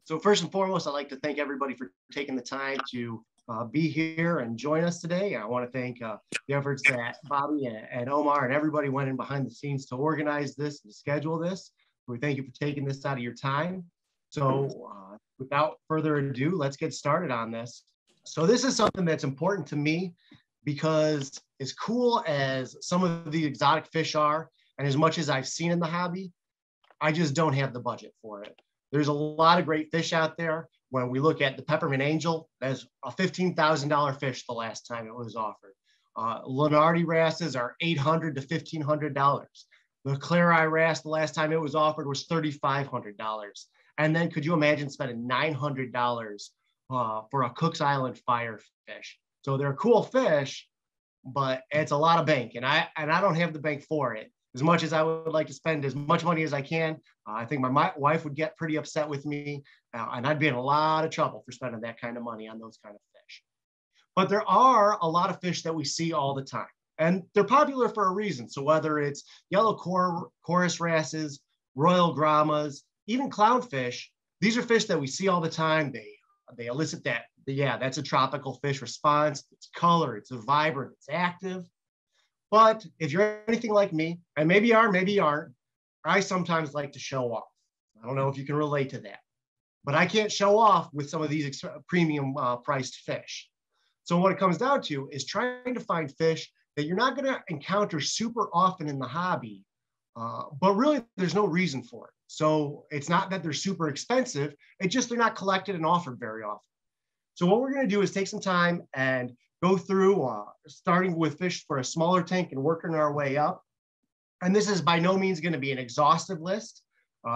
So first and foremost, I'd like to thank everybody for taking the time to be here and join us today. I want to thank the efforts that Bobby and Omar and everybody went in behind the scenes to organize this and schedule this. We thank you for taking this out of your time. So without further ado, let's get started on this. So this is something that's important to me because as cool as some of the exotic fish are, and as much as I've seen in the hobby, I just don't have the budget for it. There's a lot of great fish out there. When we look at the peppermint angel, that's a $15,000 fish the last time it was offered. Lenardi wrasses are $800 to $1,500. The calira wrasse, the last time it was offered, was $3,500. And then could you imagine spending $900 for a Cook's Island firefish? So they're cool fish, but it's a lot of bank, and I don't have the bank for it. As much as I would like to spend as much money as I can, I think my wife would get pretty upset with me, and I'd be in a lot of trouble for spending that kind of money on those kind of fish. But there are a lot of fish that we see all the time, and they're popular for a reason. So whether it's yellow chorus wrasses, royal grammas, even clownfish, these are fish that we see all the time. They elicit that, yeah, that's a tropical fish response. It's color, it's vibrant, it's active. But if you're anything like me, and maybe you are, maybe you aren't, I sometimes like to show off. I don't know if you can relate to that, but I can't show off with some of these premium priced fish. So what it comes down to is trying to find fish that you're not going to encounter super often in the hobby, but really there's no reason for it. So it's not that they're super expensive, it's just they're not collected and offered very often. So what we're going to do is take some time and go through starting with fish for a smaller tank and working our way up. And this is by no means going to be an exhaustive list.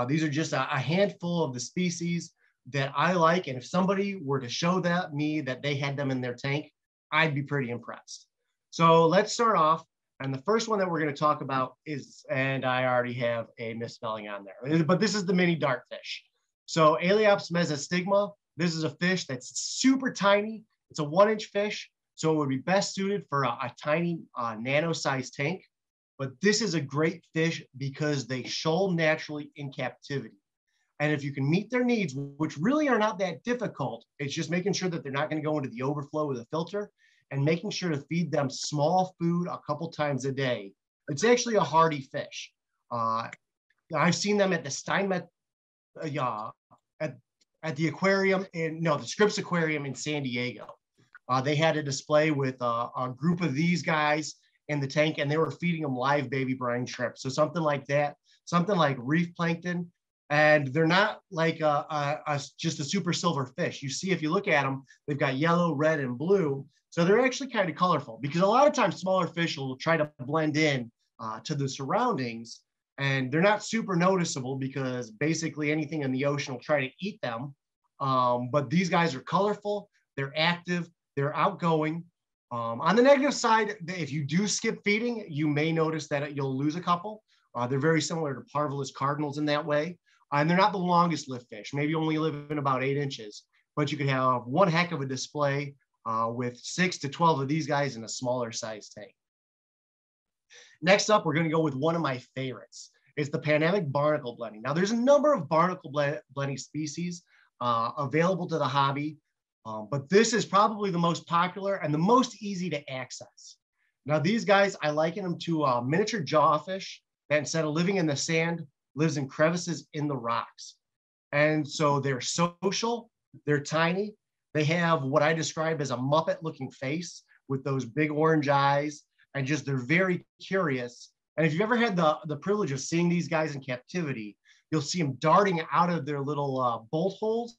These are just a handful of the species that I like. And if somebody were to show me that they had them in their tank, I'd be pretty impressed. So let's start off. And the first one that we're going to talk about is, and I already have a misspelling on there, but this is the mini dartfish. So Aleops mesostigma, this is a fish that's super tiny. It's a 1-inch fish. So it would be best suited for a tiny nano-sized tank. But this is a great fish because they shoal naturally in captivity. And if you can meet their needs, which really are not that difficult, it's just making sure that they're not going to go into the overflow with a filter and making sure to feed them small food a couple times a day. It's actually a hardy fish. I've seen them at the Steinmetz, at the aquarium the Scripps Aquarium in San Diego. They had a display with a group of these guys in the tank, and they were feeding them live baby brine shrimp. So something like that, something like reef plankton. And they're not like just a super silver fish. You see, if you look at them, they've got yellow, red, and blue. So they're actually kind of colorful because a lot of times smaller fish will try to blend in to the surroundings, and they're not super noticeable because basically anything in the ocean will try to eat them. But these guys are colorful, they're active, they're outgoing. On the negative side, if you do skip feeding, you may notice that you'll lose a couple. They're very similar to parvulus cardinals in that way. And they're not the longest lived fish, maybe only live in about 8 inches, but you could have one heck of a display with 6 to 12 of these guys in a smaller size tank. Next up, we're going to go with one of my favorites. It's the Panamic barnacle blending. Now, there's a number of barnacle blending species available to the hobby, but this is probably the most popular and the most easy to access. Now, these guys, I liken them to a miniature jawfish that instead of living in the sand, lives in crevices in the rocks. And so they're social, they're tiny, they have what I describe as a Muppet-looking face with those big orange eyes, and just they're very curious. And if you've ever had the privilege of seeing these guys in captivity, you'll see them darting out of their little bolt holes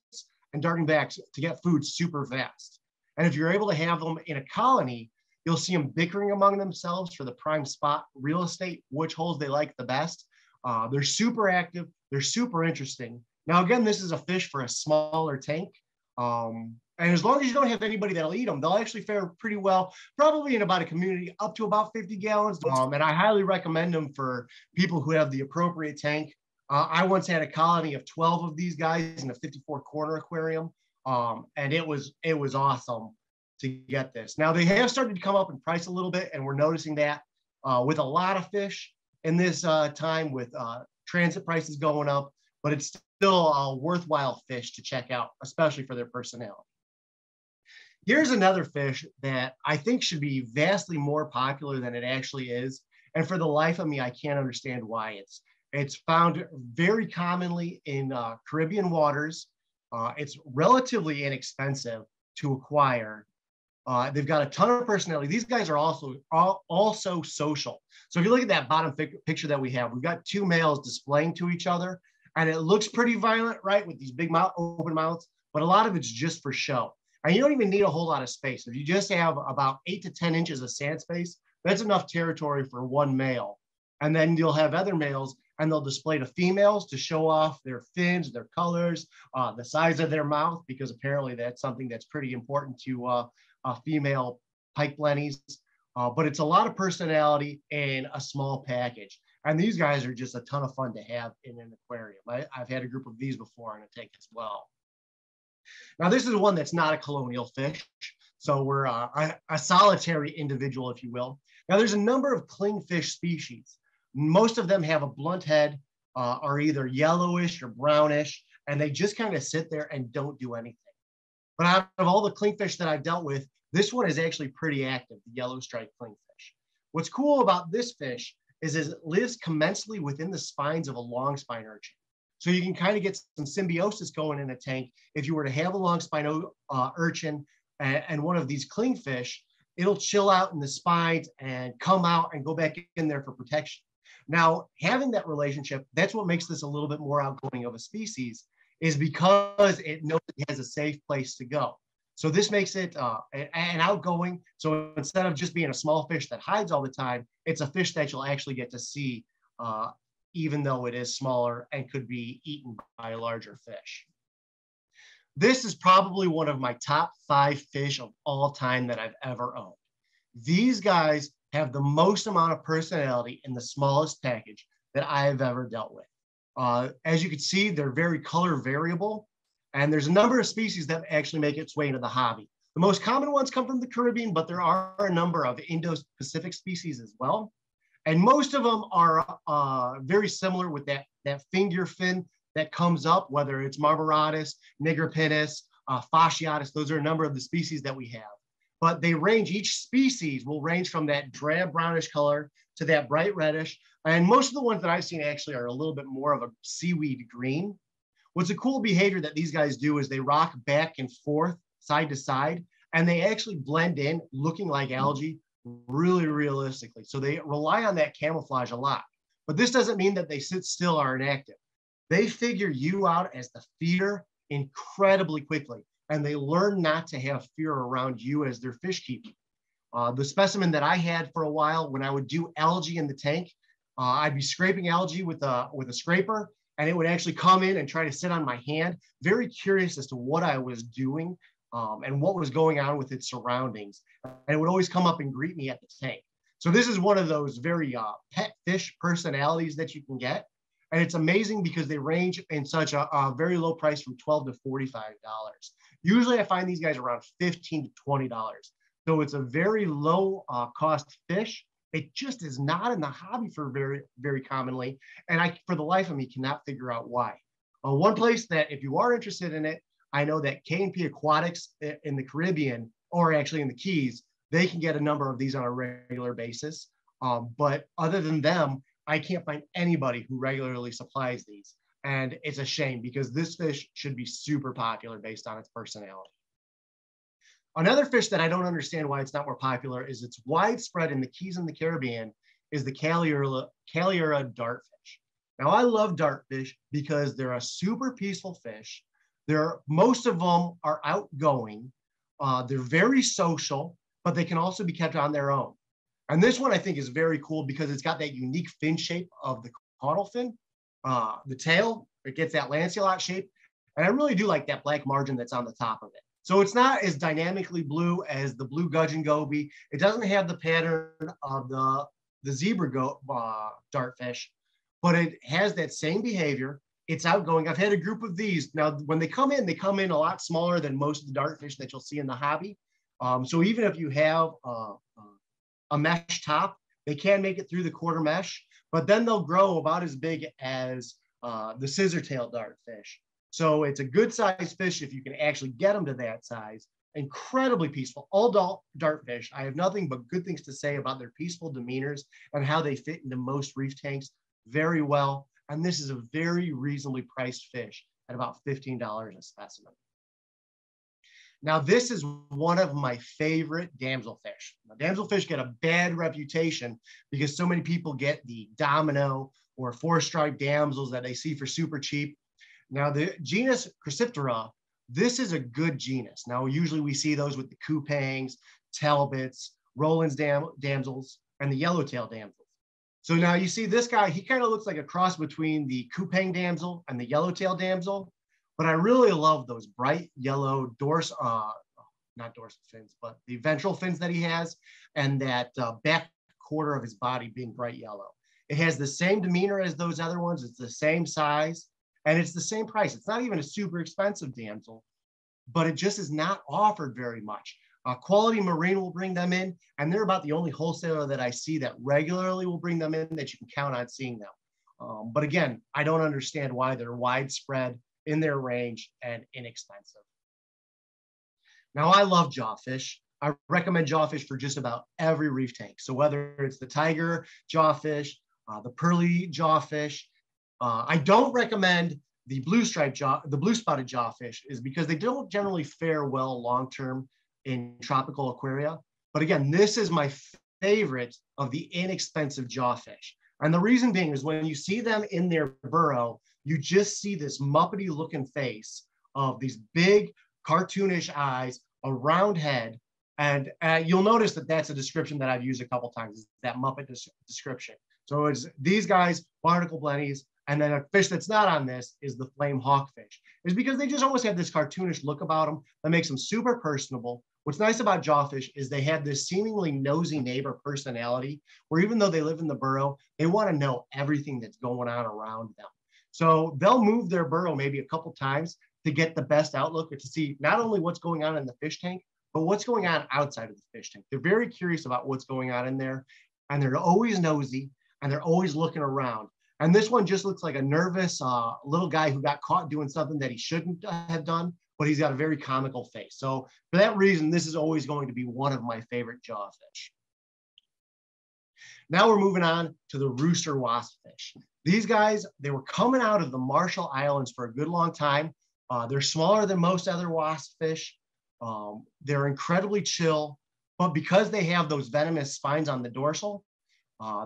and darting back to get food super fast. And if you're able to have them in a colony, you'll see them bickering among themselves for the prime spot real estate, which holes they like the best. They're super active, they're super interesting. Now, again, this is a fish for a smaller tank. And as long as you don't have anybody that'll eat them, they'll actually fare pretty well, probably in about a community up to about 50 gallons. And I highly recommend them for people who have the appropriate tank. I once had a colony of 12 of these guys in a 54 corner aquarium. And it was awesome to get this. Now, they have started to come up in price a little bit, and we're noticing that with a lot of fish in this time with transit prices going up, but it's a worthwhile fish to check out, especially for their personality. Here's another fish that I think should be vastly more popular than it actually is. And for the life of me, I can't understand why. It's found very commonly in Caribbean waters. It's relatively inexpensive to acquire. They've got a ton of personality. These guys are also social. So if you look at that bottom picture that we have, we've got two males displaying to each other, and it looks pretty violent, right? With these big open mouths, but a lot of it's just for show. And you don't even need a whole lot of space. If you just have about 8 to 10 inches of sand space, that's enough territory for one male. And then you'll have other males, and they'll display to females to show off their fins, their colors, the size of their mouth, because apparently that's something that's pretty important to female pike blennies. But it's a lot of personality in a small package. And these guys are just a ton of fun to have in an aquarium. I've had a group of these before in a tank as well. Now, this is one that's not a colonial fish. So we're a solitary individual, if you will. Now, there's a number of clingfish species. Most of them have a blunt head, are either yellowish or brownish, and they just kind of sit there and don't do anything. But out of all the clingfish that I've dealt with, this one is actually pretty active, the yellow striped clingfish. What's cool about this fish is it lives commensally within the spines of a long spine urchin. So you can kind of get some symbiosis going in a tank. If you were to have a long spine urchin and one of these clingfish, it'll chill out in the spines and come out and go back in there for protection. Now, having that relationship, that's what makes this a little bit more outgoing of a species, is because it knows it has a safe place to go. So this makes it an outgoing. So instead of just being a small fish that hides all the time, it's a fish that you'll actually get to see, even though it is smaller and could be eaten by a larger fish. This is probably one of my top 5 fish of all time that I've ever owned. These guys have the most amount of personality in the smallest package that I've ever dealt with. As you can see, they're very color variable, and there's a number of species that actually make its way into the hobby. The most common ones come from the Caribbean, but there are a number of Indo-Pacific species as well. And most of them are very similar with that finger fin that comes up, whether it's marmoratus, nigripinus, fasciatus. Those are a number of the species that we have. But they range, each species will range from that drab brownish color to that bright reddish. And most of the ones that I've seen actually are a little bit more of a seaweed green. What's a cool behavior that these guys do is they rock back and forth, side to side, and they actually blend in looking like algae really realistically. So they rely on that camouflage a lot. But this doesn't mean that they sit still or inactive. They figure you out as the feeder incredibly quickly, and they learn not to have fear around you as their fish keeper. The specimen that I had for a while, when I would do algae in the tank, I'd be scraping algae with a scraper, and it would actually come in and try to sit on my hand, very curious as to what I was doing and what was going on with its surroundings. And it would always come up and greet me at the tank. So this is one of those very pet fish personalities that you can get. And it's amazing because they range in such a very low price from $12 to $45. Usually I find these guys around $15 to $20. So it's a very low cost fish. It just is not in the hobby for very, very commonly. And I, for the life of me, cannot figure out why. One place that if you are interested in it, I know that K&P Aquatics in the Caribbean, or actually in the Keys, they can get a number of these on a regular basis. But other than them, I can't find anybody who regularly supplies these. And it's a shame because this fish should be super popular based on its personality. Another fish that I don't understand why it's not more popular is it's widespread in the Keys and the Caribbean is the calira dartfish. Now I love dartfish because they're a super peaceful fish. Most of them are outgoing. They're very social, but they can also be kept on their own. And this one I think is very cool because it's got that unique fin shape of the caudal fin. The tail, it gets that lanceolate shape. And I really do like that black margin that's on the top of it. So it's not as dynamically blue as the blue gudgeon goby. It doesn't have the pattern of the zebra dartfish, but it has that same behavior. It's outgoing. I've had a group of these. Now, when they come in a lot smaller than most of the dartfish that you'll see in the hobby. So even if you have a mesh top, they can make it through the quarter mesh, but then they'll grow about as big as the scissor-tailed dartfish. So it's a good sized fish if you can actually get them to that size. Incredibly peaceful. All dartfish, I have nothing but good things to say about their peaceful demeanors and how they fit into most reef tanks very well. And this is a very reasonably priced fish at about $15 a specimen. Now, this is one of my favorite damselfish. Now, damselfish get a bad reputation because so many people get the domino or four-striped damsels that they see for super cheap. Now, the genus Chrysiptera, this is a good genus. Now, usually we see those with the coupangs, talbots, Roland's damsels, and the yellowtail damsels. So now you see this guy, he kind of looks like a cross between the coupang damsel and the yellowtail damsel, but I really love those bright yellow not dorsal fins, but the ventral fins that he has, and that back quarter of his body being bright yellow. It has the same demeanor as those other ones. It's the same size. And it's the same price. It's not even a super expensive damsel, but it just is not offered very much. Quality Marine will bring them in, and they're about the only wholesaler that I see that regularly will bring them in that you can count on seeing them. But again, I don't understand why they're widespread in their range and inexpensive. Now, I love jawfish. I recommend jawfish for just about every reef tank. So whether it's the tiger jawfish, the pearly jawfish, I don't recommend the blue spotted jawfish is because they don't generally fare well long-term in tropical aquaria. But again, this is my favorite of the inexpensive jawfish. And the reason being is when you see them in their burrow, you just see this Muppety looking face of these big cartoonish eyes, a round head. And you'll notice that that's a description that I've used a couple times, that Muppet description. So it's these guys, barnacle blennies, and then a fish that's not on this is the flame hawkfish. It's because they just always have this cartoonish look about them that makes them super personable. What's nice about jawfish is they have this seemingly nosy neighbor personality where even though they live in the burrow, they want to know everything that's going on around them. So they'll move their burrow maybe a couple times to get the best outlook or to see not only what's going on in the fish tank, but what's going on outside of the fish tank. They're very curious about what's going on in there, and they're always nosy, and they're always looking around. And this one just looks like a nervous little guy who got caught doing something that he shouldn't have done, but he's got a very comical face. So for that reason, this is always going to be one of my favorite jawfish. Now we're moving on to the rooster wasp fish. These guys, they were coming out of the Marshall Islands for a good long time. They're smaller than most other wasp fish. They're incredibly chill, but because they have those venomous spines on the dorsal,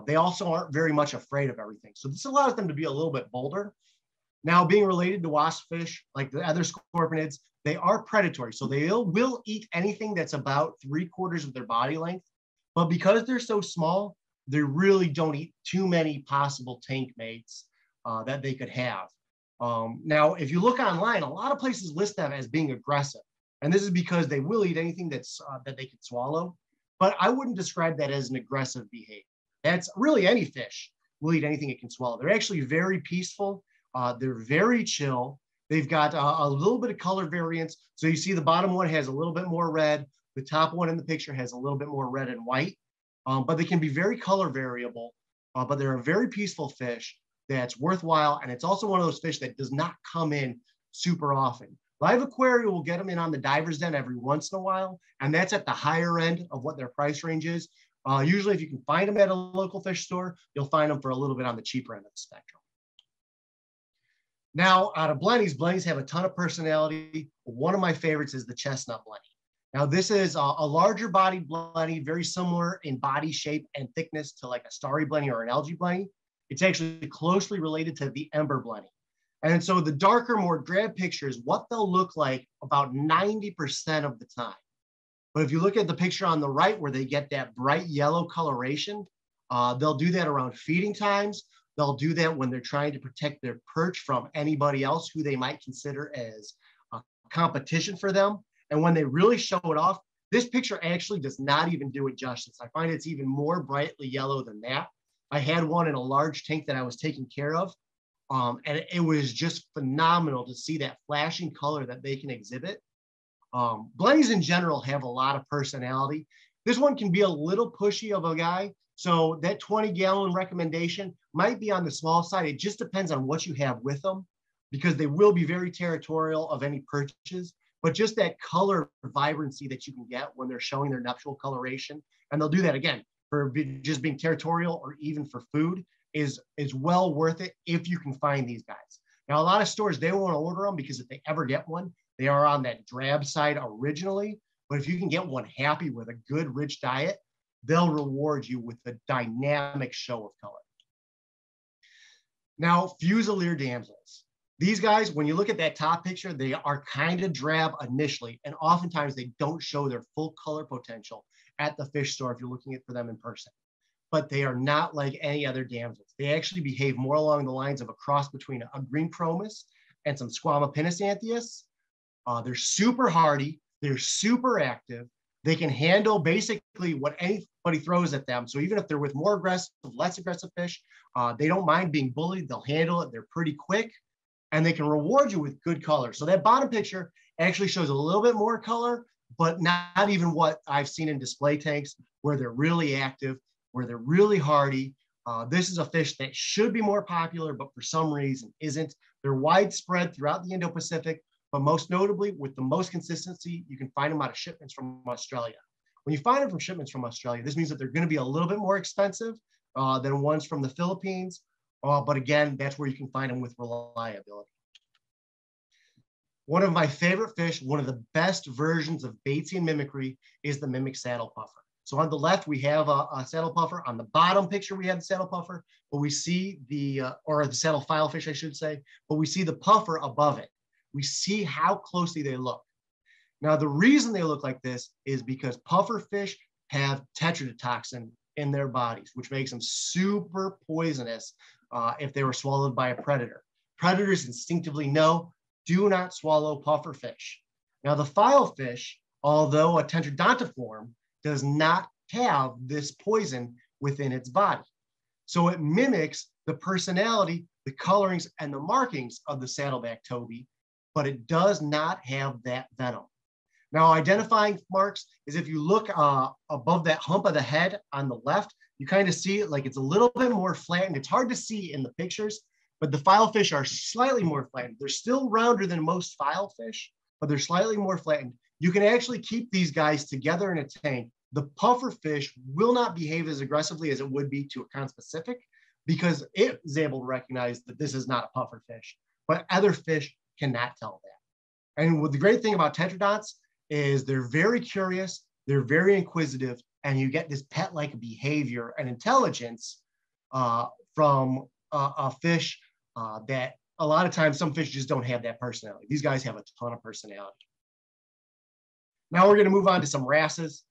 they also aren't very much afraid of everything. So this allows them to be a little bit bolder. Now, being related to wasp fish, like the other scorpionids, they are predatory. So they will eat anything that's about 3/4 of their body length. But because they're so small, they really don't eat too many possible tank mates that they could have. Now, if you look online, a lot of places list them as being aggressive. And this is because they will eat anything that's that they can swallow. But I wouldn't describe that as an aggressive behavior. That's really any fish will eat anything it can swallow. They're actually very peaceful. They're very chill. They've got a little bit of color variance. So you see the bottom one has a little bit more red. The top one in the picture has a little bit more red and white. But they can be very color variable. But they're a very peaceful fish that's worthwhile. And it's also one of those fish that does not come in super often. Live Aquaria will get them in on the diver's den every once in a while. And that's at the higher end of what their price range is. Usually if you can find them at a local fish store, you'll find them for a little bit on the cheaper end of the spectrum. Now, out of blennies, blennies have a ton of personality. One of my favorites is the chestnut blenny. Now, this is a larger bodied blenny, very similar in body shape and thickness to like a starry blenny or an algae blenny. It's actually closely related to the ember blenny. And so the darker, more drab picture is what they'll look like about 90% of the time. But if you look at the picture on the right where they get that bright yellow coloration, they'll do that around feeding times. They'll do that when they're trying to protect their perch from anybody else who they might consider as a competition for them. And when they really show it off, this picture actually does not even do it justice. I find it's even more brightly yellow than that. I had one in a large tank that I was taking care of. And it was just phenomenal to see that flashing color that they can exhibit. Blennies in general have a lot of personality. This one can be a little pushy of a guy, So that 20-gallon recommendation might be on the small side. It just depends on what you have with them, because they will be very territorial of any purchase. But just that color vibrancy that you can get when they're showing their nuptial coloration, and they'll do that again for just being territorial or even for food, is well worth it if you can find these guys. Now, a lot of stores, they won't order them because if they ever get one, they are on that drab side originally. But if you can get one happy with a good, rich diet, they'll reward you with a dynamic show of color. Now, fusilier damsels. These guys, when you look at that top picture, they are kind of drab initially, and oftentimes they don't show their full color potential at the fish store if you're looking for them in person. But they are not like any other damsels. They actually behave more along the lines of a cross between a green chromis and some Squamopinus anthias. They're super hardy. They're super active. They can handle basically what anybody throws at them. So even if they're with more aggressive, less aggressive fish, they don't mind being bullied. They'll handle it. They're pretty quick, and they can reward you with good color. So that bottom picture actually shows a little bit more color, but not even what I've seen in display tanks where they're really active, where they're really hardy. This is a fish that should be more popular, but for some reason isn't. They're widespread throughout the Indo-Pacific, but most notably with the most consistency, you can find them out of shipments from Australia. When you find them from shipments from Australia, this means that they're going to be a little bit more expensive than ones from the Philippines. But again, that's where you can find them with reliability. One of my favorite fish, one of the best versions of Batesian mimicry, is the mimic saddle puffer. So on the left, we have a saddle puffer. On the bottom picture, we have the saddle puffer, but we see or the saddle filefish, I should say, but we see the puffer above it. We see how closely they look. Now, the reason they look like this is because puffer fish have tetradotoxin in their bodies, which makes them super poisonous if they were swallowed by a predator. Predators instinctively know, do not swallow puffer fish. Now, the filefish, although a tetradot, does not have this poison within its body. So it mimics the personality, the colorings, and the markings of the saddleback toby, but it does not have that venom. Now, identifying marks is if you look above that hump of the head on the left, you kind of see it like it's a little bit more flattened. It's hard to see in the pictures, but the filefish are slightly more flattened. They're still rounder than most filefish, but they're slightly more flattened. You can actually keep these guys together in a tank. The puffer fish will not behave as aggressively as it would be to a conspecific because it is able to recognize that this is not a puffer fish, but other fish cannot tell that. And what the great thing about tetradots is they're very curious, they're very inquisitive, and you get this pet-like behavior and intelligence from a fish that a lot of times some fish just don't have that personality. These guys have a ton of personality. Now we're going to move on to some wrasses.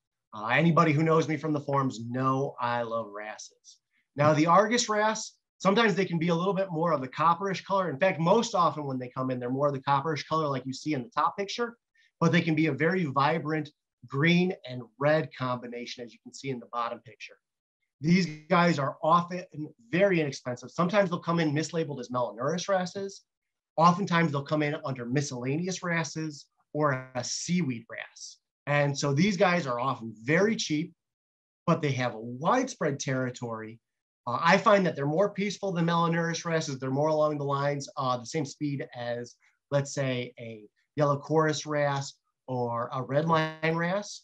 Anybody who knows me from the forums know I love wrasses. Now the Argus wrasse, sometimes they can be a little bit more of the copperish color. In fact, most often when they come in, they're more of the copperish color like you see in the top picture, but they can be a very vibrant green and red combination, as you can see in the bottom picture. These guys are often very inexpensive. Sometimes they'll come in mislabeled as melanoris wrasses. Oftentimes they'll come in under miscellaneous wrasses or a seaweed wrasse. And so these guys are often very cheap, but they have a widespread territory. I find that they're more peaceful than melanoris wrasses. They're more along the lines of the same speed as, let's say, a yellow chorus wrasse or a red line wrasse.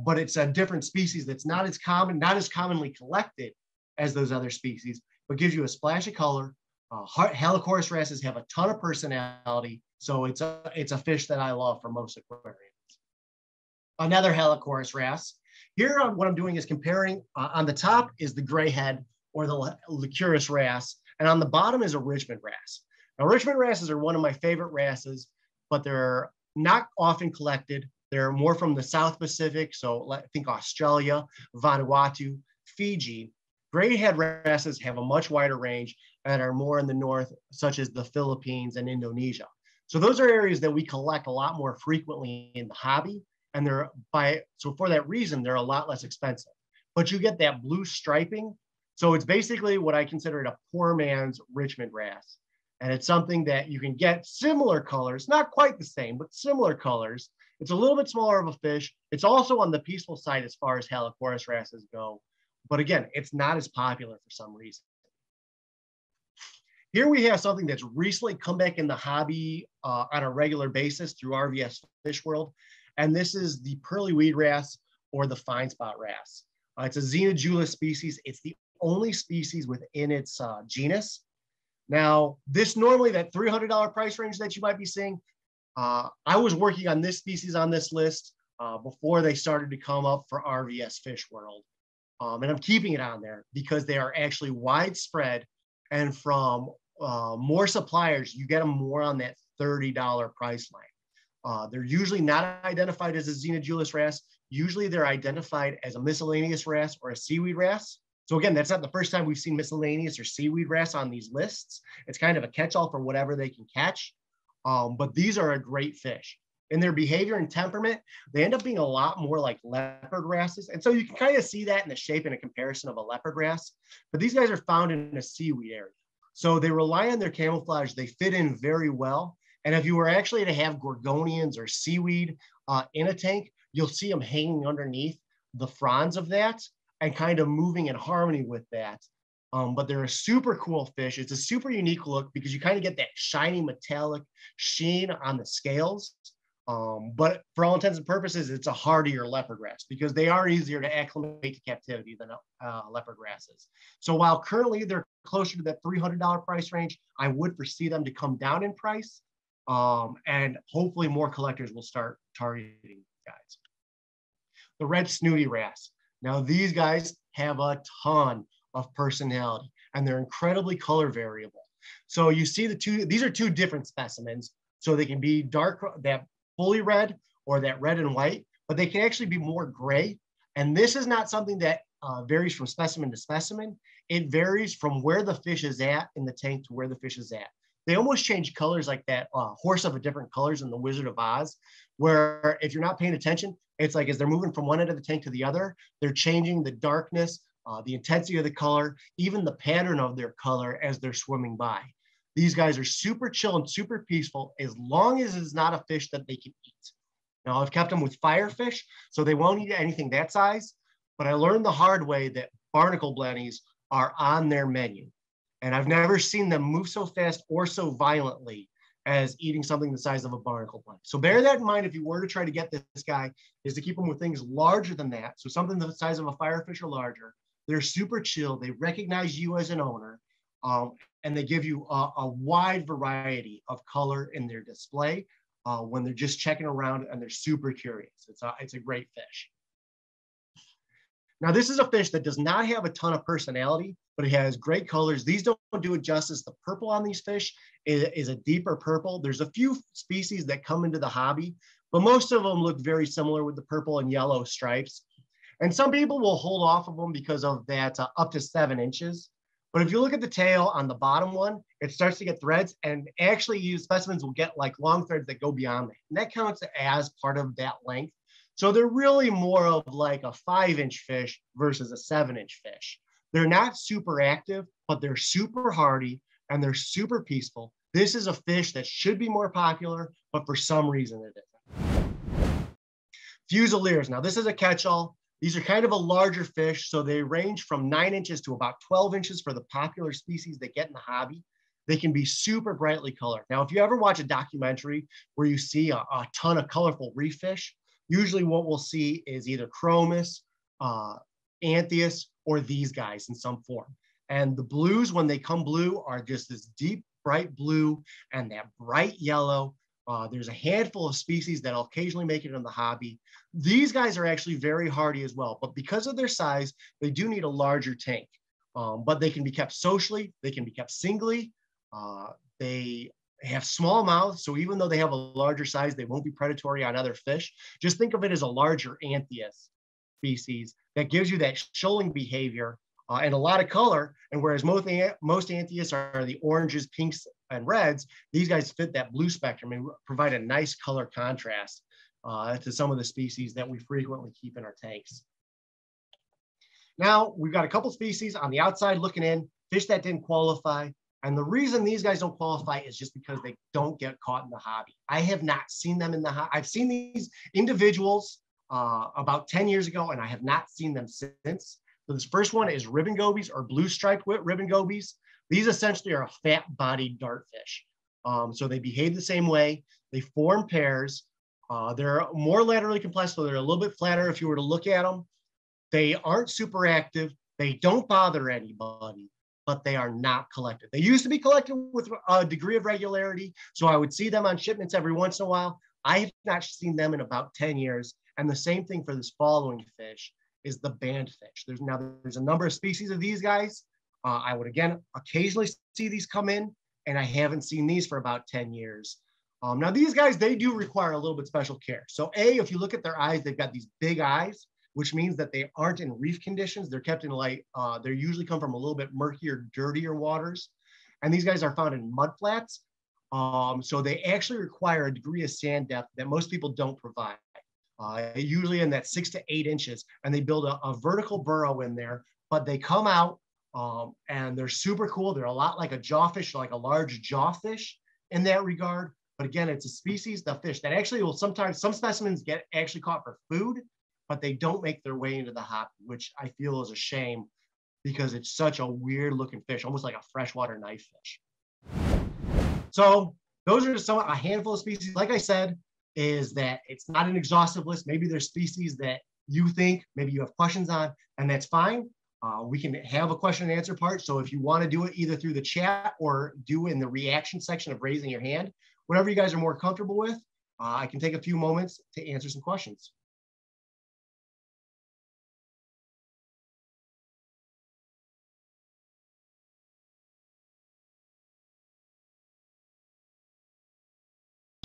But it's a different species that's not as common, not as commonly collected as those other species, but gives you a splash of color. Helichorus wrasses have a ton of personality, so it's a fish that I love for most aquariums. Another Helichorus wrasse. Here, what I'm doing is comparing. On the top is the gray head or the Licurus wrasse, and on the bottom is a Richmond wrasse. Now, Richmond wrasses are one of my favorite wrasses, but they're not often collected. They're more from the South Pacific, so I think Australia, Vanuatu, Fiji. Gray head wrasses have a much wider range and are more in the north, such as the Philippines and Indonesia. So those are areas that we collect a lot more frequently in the hobby, and so for that reason, they're a lot less expensive. But you get that blue striping, so it's basically what I consider a poor man's Richmond wrasse. And it's something that you can get similar colors, not quite the same, but similar colors. It's a little bit smaller of a fish. It's also on the peaceful side as far as Helichorus wrasses go. But again, it's not as popular for some reason. Here we have something that's recently come back in the hobby on a regular basis through RVS Fish World. And this is the pearly weed wrasse or the fine spot wrasse. It's a xenojulus species. It's the only species within its genus. Now, this normally that $300 price range that you might be seeing, I was working on this species on this list before they started to come up for RVS Fish World. And I'm keeping it on there because they are actually widespread, and from more suppliers, you get them more on that $30 price line. They're usually not identified as a xenojulus wrasse. Usually they're identified as a miscellaneous wrasse or a seaweed wrasse. So again, that's not the first time we've seen miscellaneous or seaweed wrasse on these lists. It's kind of a catch-all for whatever they can catch. But these are a great fish. In their behavior and temperament, they end up being a lot more like leopard wrasses. And so you can kind of see that in the shape and a comparison of a leopard wrasse. But these guys are found in a seaweed area. So they rely on their camouflage. They fit in very well. And if you were actually to have gorgonians or seaweed in a tank, you'll see them hanging underneath the fronds of that and kind of moving in harmony with that. But they're a super cool fish. It's a super unique look because you kind of get that shiny metallic sheen on the scales. But for all intents and purposes, it's a hardier leopard wrasse because they are easier to acclimate to captivity than leopard wrasses. So while currently they're closer to that $300 price range, I would foresee them to come down in price. And hopefully more collectors will start targeting these guys. The red snooty wrasse. Now these guys have a ton of personality and they're incredibly color variable. So you see these are two different specimens. So they can be dark, that fully red or that red and white, but they can actually be more gray. And this is not something that varies from specimen to specimen. It varies from where the fish is at in the tank to where the fish is at. They almost change colors like that horse of a different colors in the Wizard of Oz, where if you're not paying attention, it's like as they're moving from one end of the tank to the other, they're changing the darkness, the intensity of the color, even the pattern of their color as they're swimming by. These guys are super chill and super peaceful as long as it's not a fish that they can eat. Now, I've kept them with firefish, so they won't eat anything that size, but I learned the hard way that barnacle blennies are on their menu. And I've never seen them move so fast or so violently as eating something the size of a barnacle blenny. So bear that in mind if you were to try to get this guy, is to keep them with things larger than that. So something the size of a firefish or larger. They're super chill. They recognize you as an owner. And they give you a wide variety of color in their display when they're just checking around and they're super curious. It's a great fish. Now, this is a fish that does not have a ton of personality, but it has great colors. These don't do it justice. The purple on these fish is a deeper purple. There's a few species that come into the hobby, but most of them look very similar with the purple and yellow stripes. And some people will hold off of them because of that up to 7 inches. But if you look at the tail on the bottom one, it starts to get threads, and actually specimens will get like long threads that go beyond that. And that counts as part of that length. So they're really more of like a 5-inch fish versus a 7-inch fish. They're not super active, but they're super hardy and they're super peaceful. This is a fish that should be more popular, but for some reason it isn't. Fusiliers. Now this is a catch-all. These are kind of a larger fish, so they range from 9 inches to about 12 inches for the popular species that get in the hobby. They can be super brightly colored. Now, if you ever watch a documentary where you see a ton of colorful reef fish, usually what we'll see is either chromis, anthias, or these guys in some form. And the blues, when they come blue, are just this deep, bright blue and that bright yellow. There's a handful of species that will occasionally make it in the hobby. These guys are actually very hardy as well, but because of their size, they do need a larger tank. But they can be kept socially, they can be kept singly. They have small mouths, so even though they have a larger size, they won't be predatory on other fish. Just think of it as a larger Anthias species that gives you that shoaling behavior and a lot of color. And whereas most Anthias are the oranges, pinks, and reds, these guys fit that blue spectrum and provide a nice color contrast to some of the species that we frequently keep in our tanks. Now, we've got a couple species on the outside looking in, fish that didn't qualify. And the reason these guys don't qualify is just because they don't get caught in the hobby. I have not seen them in the hobby. I've seen these individuals about 10 years ago, and I have not seen them since. So this first one is ribbon gobies or blue striped ribbon gobies. These essentially are a fat-bodied dartfish. So they behave the same way. They form pairs. They're more laterally compressed, so they're a little bit flatter if you were to look at them. They aren't super active. They don't bother anybody, but they are not collected. They used to be collected with a degree of regularity, so I would see them on shipments every once in a while. I have not seen them in about 10 years. And the same thing for this following fish is the band fish. There's a number of species of these guys. I would, again, occasionally see these come in, and I haven't seen these for about 10 years. Now, these guys, they do require a little bit special care. So if you look at their eyes, they've got these big eyes, which means that they aren't in reef conditions. They're kept in they usually come from a little bit murkier, dirtier waters. And these guys are found in mud flats. So they actually require a degree of sand depth that most people don't provide. Usually in that 6 to 8 inches, and they build a vertical burrow in there, but they come out and they're super cool. They're a lot like a jawfish, like a large jawfish in that regard. But again, it's a species, the fish, that actually will sometimes, some specimens get actually caught for food, but they don't make their way into the hobby, which I feel is a shame because it's such a weird looking fish, almost like a freshwater knife fish. So those are just a handful of species. Like I said, is that it's not an exhaustive list. Maybe there's species that you think, maybe you have questions on, and that's fine. We can have a question and answer part. So if you want to do it either through the chat or do in the reaction section of raising your hand, whatever you guys are more comfortable with, I can take a few moments to answer some questions.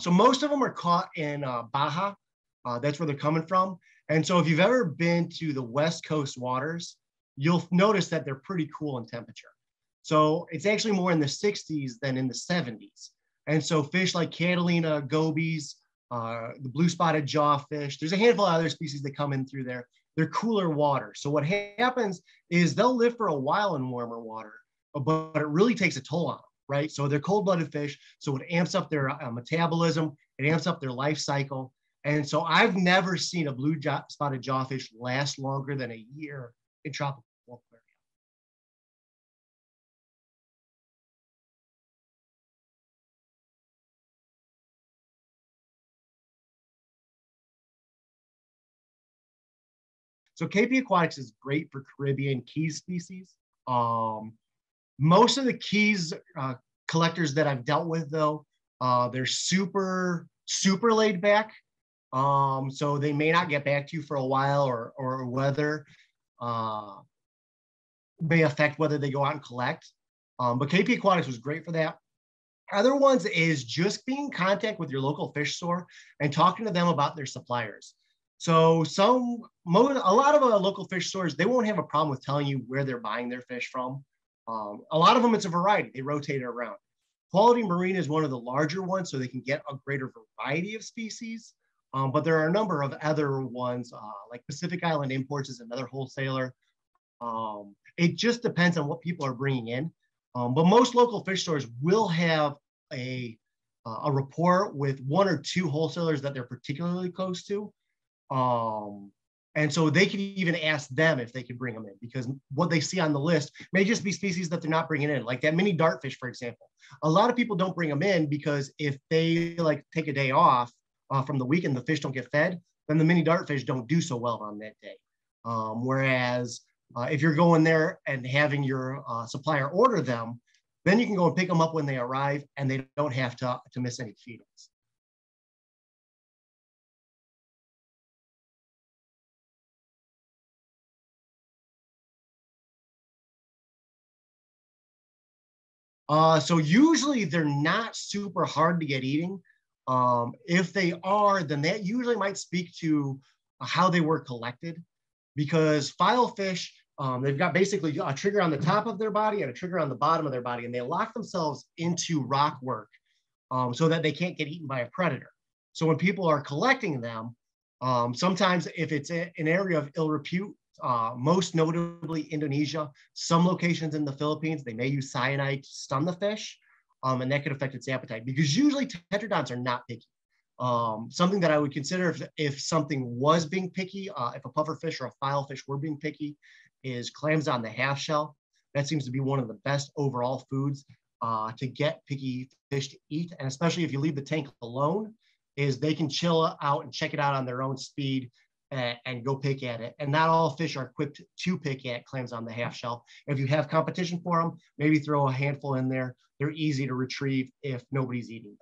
So most of them are caught in Baja. That's where they're coming from. And so if you've ever been to the West Coast waters, you'll notice that they're pretty cool in temperature. So it's actually more in the 60s than in the 70s. And so fish like Catalina, gobies, the blue spotted jawfish, there's a handful of other species that come in through there. They're cooler water. So what happens is they'll live for a while in warmer water, but it really takes a toll on them, right? So they're cold-blooded fish. So it amps up their metabolism. It amps up their life cycle. And so I've never seen a blue spotted jawfish last longer than a year in tropical aquaria. So KP Aquatics is great for Caribbean Keys species. Most of the Keys collectors that I've dealt with, though, they're super laid back. So they may not get back to you for a while, or weather may affect whether they go out and collect. But KP Aquatics was great for that. Other ones is just being in contact with your local fish store and talking to them about their suppliers. So a lot of local fish stores, they won't have a problem with telling you where they're buying their fish from. A lot of them, it's a variety. They rotate it around. Quality Marine is one of the larger ones, so they can get a greater variety of species. But there are a number of other ones, like Pacific Island Imports is another wholesaler. It just depends on what people are bringing in. But most local fish stores will have a rapport with 1 or 2 wholesalers that they're particularly close to. And so they can even ask them if they can bring them in, because what they see on the list may just be species that they're not bringing in, like that mini dartfish, for example. A lot of people don't bring them in because if they take a day off from the weekend, the fish don't get fed, then the mini dartfish don't do so well on that day. Whereas if you're going there and having your supplier order them, then you can go and pick them up when they arrive, and they don't have to miss any feedings. So usually they're not super hard to get eating. If they are, then that usually might speak to how they were collected, because filefish, they've got basically a trigger on the top of their body and a trigger on the bottom of their body, and they lock themselves into rock work so that they can't get eaten by a predator. So when people are collecting them, sometimes if it's an area of ill repute, most notably Indonesia, some locations in the Philippines, they may use cyanide to stun the fish, and that could affect its appetite, because usually tetradots are not picky. Something that I would consider if something was being picky, if a pufferfish or a filefish were being picky, is clams on the half shell. That seems to be one of the best overall foods to get picky fish to eat. And especially if you leave the tank alone, is they can chill out and check it out on their own speed and go pick at it. And not all fish are equipped to pick at clams on the half shell. If you have competition for them, maybe throw a handful in there. They're easy to retrieve if nobody's eating them.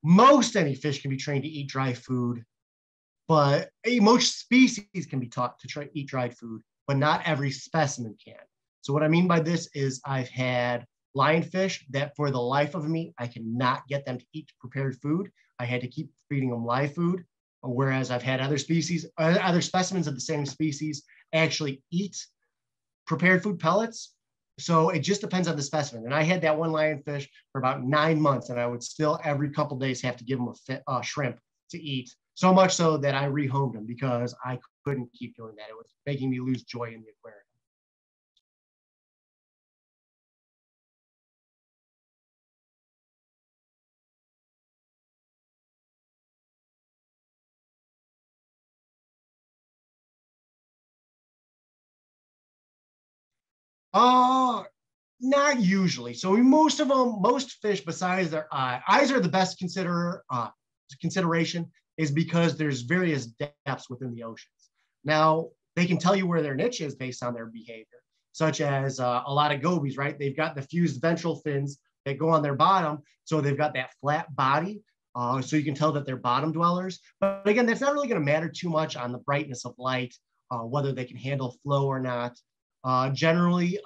Most any fish can be trained to eat dry food, but most species can be taught to eat dried food, but not every specimen can. So what I mean by this is I've had lionfish that for the life of me, I cannot get them to eat prepared food. I had to keep feeding them live food, whereas I've had other species, other specimens of the same species actually eat prepared food pellets. So it just depends on the specimen. And I had that one lionfish for about 9 months, and I would still every couple of days have to give him a shrimp to eat. So much so that I rehomed him because I couldn't keep doing that. It was making me lose joy in the aquarium. Uh, Not usually. So most of them, most fish, besides their eyes are the best consideration, is because there's various depths within the oceans. Now they can tell you where their niche is based on their behavior, such as a lot of gobies, right? They've got the fused ventral fins that go on their bottom, so they've got that flat body. So you can tell that they're bottom dwellers. But again, that's not really going to matter too much on the brightness of light, whether they can handle flow or not. Generally,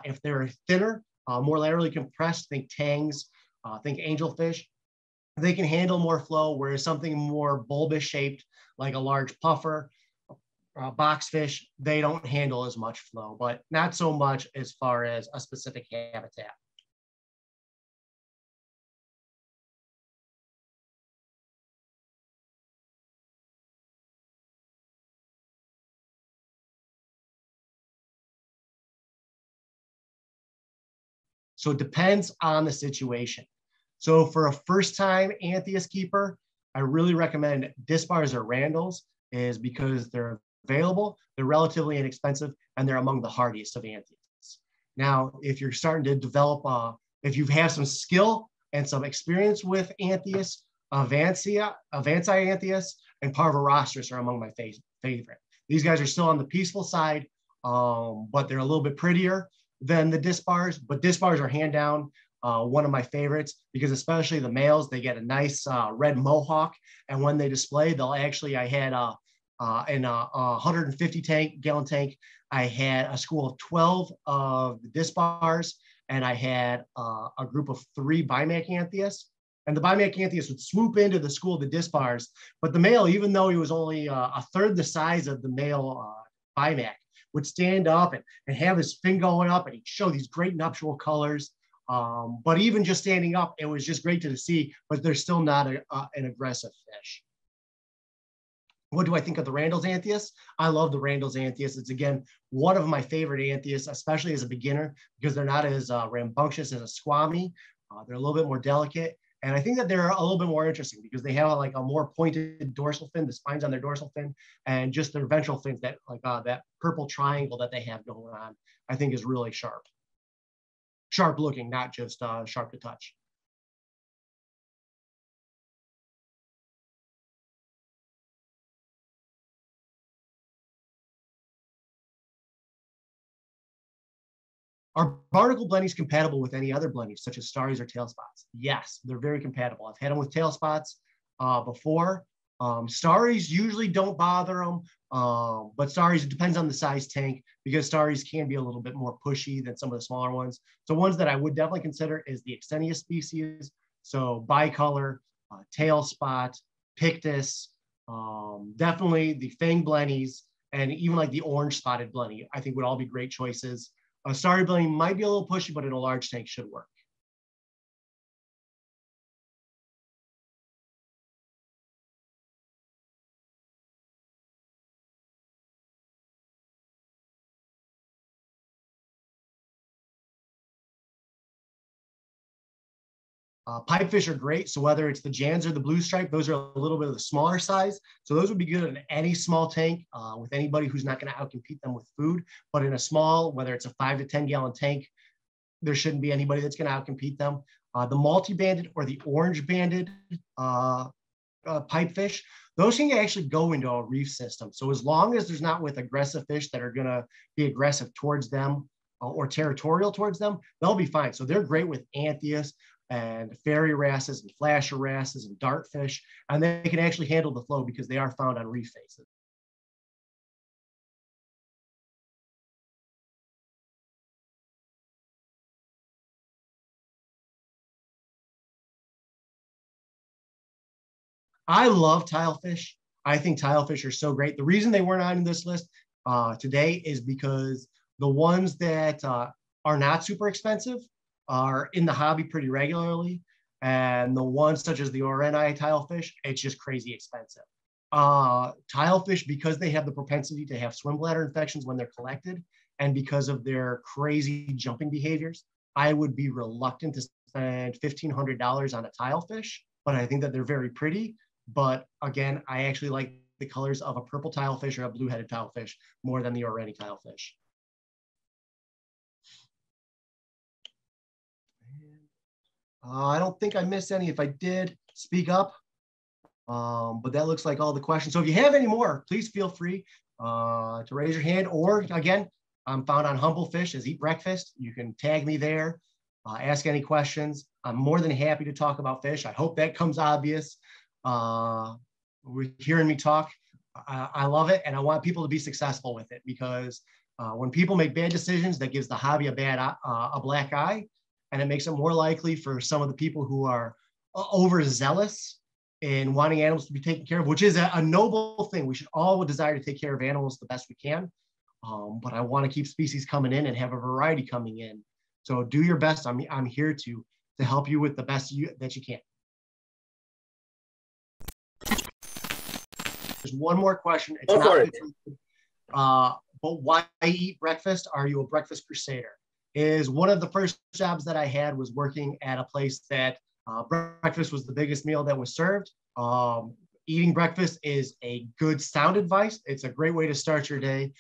if they're thinner, more laterally compressed, think tangs, think angelfish, they can handle more flow, whereas something more bulbous shaped, like a large puffer, boxfish, they don't handle as much flow, but not so much as far as a specific habitat. So it depends on the situation. So for a first time Anthias keeper, I really recommend Disbars or Randalls is because they're available, they're relatively inexpensive, and they're among the hardiest of Anthias. Now, if you're starting to develop, if you have some skill and some experience with Anthias, Avanci Anthias, and Parva rostris are among my favorite. These guys are still on the peaceful side, but they're a little bit prettier than the Disbars, but Disbars are hand down one of my favorites because especially the males, they get a nice red mohawk. And when they display, they'll actually, I had in a 150 gallon tank, I had a school of 12 of the Disbars, and I had a group of 3 Bimac Anthias. And the Bimac Anthias would swoop into the school of the Disbars, but the male, even though he was only a third the size of the male Bimac, would stand up and have his fin going up, and he'd show these great nuptial colors. But even just standing up, it was just great to see, but they're still not an aggressive fish. What do I think of the Randall's Anthias? I love the Randall's Anthias. It's, again, one of my favorite Anthias, especially as a beginner, because they're not as rambunctious as a squammy. They're a little bit more delicate. And I think that they're a little bit more interesting because they have like a more pointed dorsal fin, the spines on their dorsal fin, and just their ventral fins, that like that purple triangle that they have going on, I think is really sharp. Sharp looking, not just sharp to touch. Are barnacle blennies compatible with any other blennies, such as starries or tail spots? Yes, they're very compatible. I've had them with tail spots before. Starries usually don't bother them, but starries, it depends on the size tank because starries can be a little bit more pushy than some of the smaller ones. So ones that I would definitely consider is the Extenius species. So bicolor, tail spot, pictus, definitely the fang blennies, and even like the orange spotted blenny, I think would all be great choices. A starry blenny might be a little pushy, but in a large tank should work. Pipefish are great. So whether it's the Jans or the blue stripe, those are a little bit of the smaller size. So those would be good in any small tank with anybody who's not going to outcompete them with food. But in a small, whether it's a 5 to 10 gallon tank, there shouldn't be anybody that's going to outcompete them. The multi-banded or the orange-banded pipefish, those can actually go into a reef system. So as long as there's not with aggressive fish that are going to be aggressive towards them or territorial towards them, they'll be fine. So they're great with Anthias and fairy wrasses and flasher wrasses and dartfish, and they can actually handle the flow because they are found on reef faces. I love tilefish. I think tilefish are so great. The reason they weren't on this list today is because the ones that are not super expensive are in the hobby pretty regularly. And the ones such as the Oreni tilefish, it's just crazy expensive. Tilefish, because they have the propensity to have swim bladder infections when they're collected, and because of their crazy jumping behaviors, I would be reluctant to spend $1,500 on a tilefish, but I think that they're very pretty. But again, I actually like the colors of a purple tilefish or a blue-headed tilefish more than the Oreni tilefish. I don't think I missed any. If I did, speak up. But that looks like all the questions. So if you have any more, please feel free to raise your hand. Or again, I'm found on Humble Fish as Eat Breakfast. You can tag me there, ask any questions. I'm more than happy to talk about fish. I hope that comes obvious. We're hearing me talk. I love it, and I want people to be successful with it, because when people make bad decisions, that gives the hobby a black eye, and it makes it more likely for some of the people who are overzealous in wanting animals to be taken care of, which is a noble thing. We should all desire to take care of animals the best we can, but I want to keep species coming in and have a variety coming in. So do your best. I'm here to help you with the best that you can. There's one more question. It's not, but why eat breakfast? Are you a breakfast crusader? Is one of the first jobs that I had was working at a place that breakfast was the biggest meal that was served. Eating breakfast is a good sound advice. It's a great way to start your day.